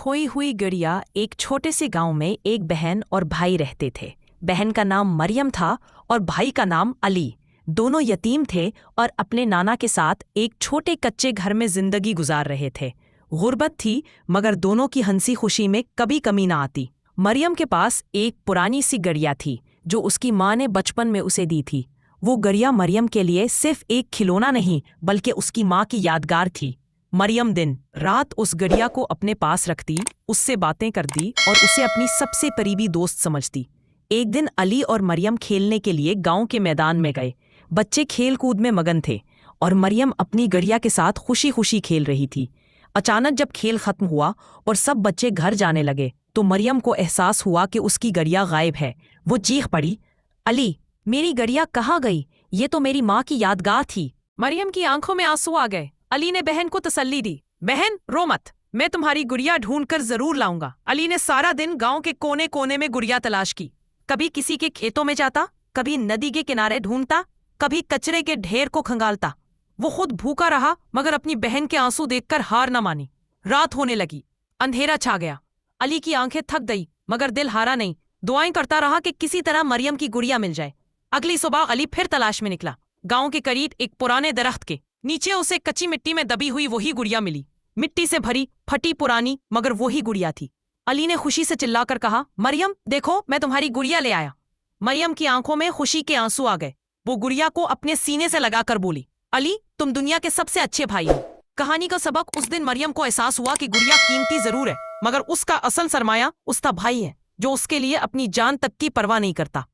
खोई हुई गुड़िया। एक छोटे से गांव में एक बहन और भाई रहते थे। बहन का नाम मरियम था और भाई का नाम अली। दोनों यतीम थे और अपने नाना के साथ एक छोटे कच्चे घर में जिंदगी गुजार रहे थे। गुर्बत थी मगर दोनों की हंसी खुशी में कभी कमी ना आती। मरियम के पास एक पुरानी सी गड़िया थी जो उसकी माँ ने बचपन में उसे दी थी। वो गड़िया मरियम के लिए सिर्फ एक खिलौना नहीं बल्कि उसकी माँ की यादगार थी। मरियम दिन रात उस गड़िया को अपने पास रखती, उससे बातें करती और उसे अपनी सबसे करीबी दोस्त समझती। एक दिन अली और मरियम खेलने के लिए गांव के मैदान में गए। बच्चे खेल कूद में मगन थे और मरियम अपनी गड़िया के साथ खुशी खुशी खेल रही थी। अचानक जब खेल खत्म हुआ और सब बच्चे घर जाने लगे तो मरियम को एहसास हुआ कि उसकी गड़िया गायब है। वो चीख पड़ी, अली, मेरी गड़िया कहाँ गई? ये तो मेरी माँ की यादगार थी। मरियम की आंखों में आंसू आ गए। अली ने बहन को तसल्ली दी, बहन रो मत, मैं तुम्हारी गुड़िया ढूंढकर जरूर लाऊंगा। अली ने सारा दिन गांव के कोने कोने में गुड़िया तलाश की। कभी किसी के खेतों में जाता, कभी नदी के किनारे ढूंढता, कभी कचरे के ढेर को खंगालता। वो खुद भूखा रहा मगर अपनी बहन के आंसू देखकर हार न मानी। रात होने लगी, अंधेरा छा गया। अली की आंखें थक गई मगर दिल हारा नहीं। दुआएं करता रहा कि किसी तरह मरियम की गुड़िया मिल जाए। अगली सुबह अली फिर तलाश में निकला। गांव के करीब एक पुराने दरख्त के नीचे उसे कच्ची मिट्टी में दबी हुई वही गुड़िया मिली। मिट्टी से भरी, फटी, पुरानी, मगर वही गुड़िया थी। अली ने खुशी से चिल्लाकर कहा, मरियम देखो, मैं तुम्हारी गुड़िया ले आया। मरियम की आंखों में खुशी के आंसू आ गए। वो गुड़िया को अपने सीने से लगाकर बोली, अली, तुम दुनिया के सबसे अच्छे भाई हो। कहानी का सबक, उस दिन मरियम को एहसास हुआ कि गुड़िया कीमती जरूर है मगर उसका असल सरमाया उसका भाई है जो उसके लिए अपनी जान तक की परवाह नहीं करता।